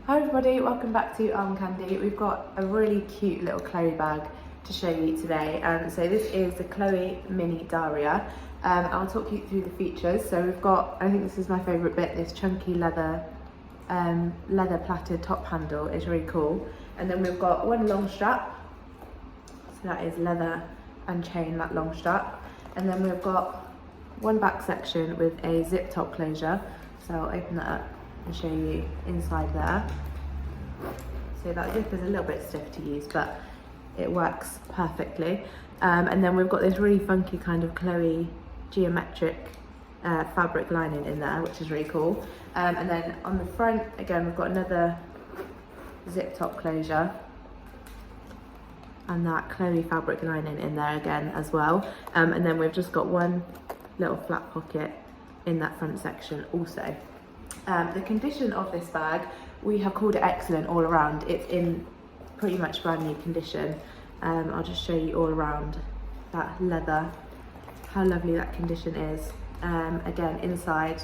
Hi everybody, welcome back to Arm Candy. We've got a really cute little Chloe bag to show you today. So this is the Chloé Mini Daria. I'll talk you through the features. So we've got, I think this is my favourite bit, this chunky leather plaited top handle is really cool. And then we've got one long strap, so that is leather and chain, that long strap. And then we've got one back section with a zip top closure. So I'll open that up and show you inside there. So that zip is a little bit stiff to use, but it works perfectly. And then we've got this really funky kind of Chloe geometric fabric lining in there, which is really cool. And then on the front, again, we've got another zip top closure and that Chloe fabric lining in there again as well. And then we've just got one little flat pocket in that front section also. The condition of this bag, we have called it excellent all around. It's in pretty much brand new condition. I'll just show you all around that leather, how lovely that condition is. Again, inside,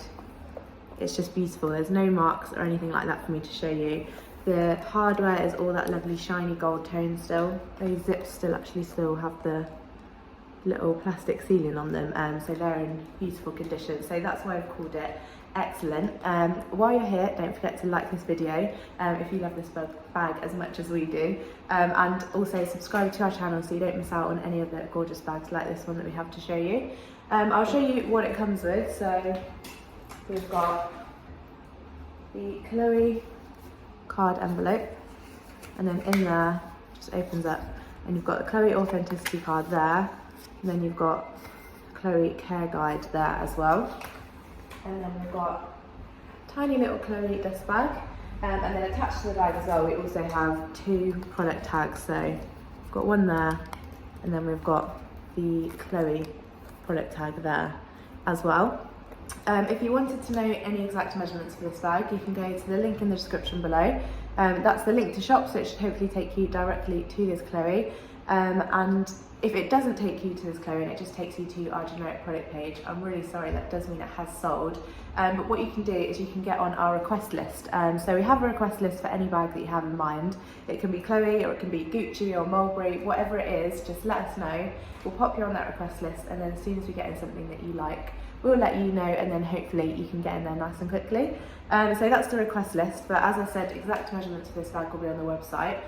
it's just beautiful. There's no marks or anything like that for me to show you. The hardware is all that lovely shiny gold tone still. Those zips still have the little plastic sealing on them, so they're in beautiful condition. So that's why I've called it excellent. While you're here, don't forget to like this video if you love this bag as much as we do, and also subscribe to our channel so you don't miss out on any of the gorgeous bags like this one that we have to show you. I'll show you what it comes with. So we've got the Chloe card envelope, and then in there just opens up and you've got the Chloe authenticity card there, and then you've got Chloe care guide there as well. And then we've got a tiny little Chloe dust bag, and then attached to the bag as well we also have two product tags. So we've got one there, and then we've got the Chloe product tag there as well. If you wanted to know any exact measurements for this bag, you can go to the link in the description below. That's the link to shop, so it should hopefully take you directly to this Chloe. And if it doesn't take you to this Chloe and it just takes you to our generic product page, I'm really sorry, that does mean it has sold. But what you can do is you can get on our request list. So we have a request list for any bag that you have in mind. It can be Chloe or it can be Gucci or Mulberry, whatever it is, just let us know. We'll pop you on that request list, and then as soon as we get in something that you like, we'll let you know, and then hopefully you can get in there nice and quickly. So that's the request list, but as I said, exact measurements for this bag will be on the website.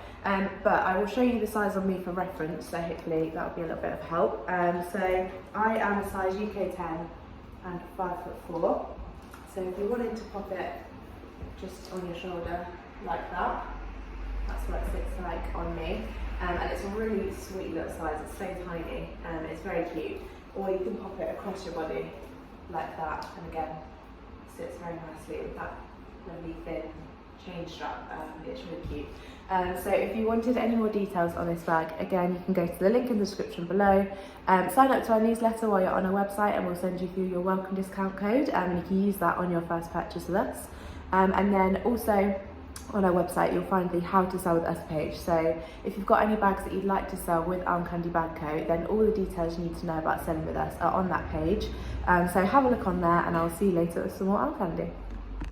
But I will show you the size on me for reference, so hopefully that will be a little bit of help. So I am a size UK 10 and 5'4". So if you wanted to pop it just on your shoulder like that, that's what it sits like on me. And it's a really sweet little size, it's so tiny, it's very cute. Or you can pop it across your body like that, and again, sits very nicely with that lovely thin chain strap. It's really cute. So if you wanted any more details on this bag, again, you can go to the link in the description below. Sign up to our newsletter while you're on our website, and we'll send you through your welcome discount code, and you can use that on your first purchase with us. And then also on our website you'll find the how to sell with us page. So if you've got any bags that you'd like to sell with Arm Candy Bag Co, then all the details you need to know about selling with us are on that page. So have a look on there, and I'll see you later with some more Arm Candy.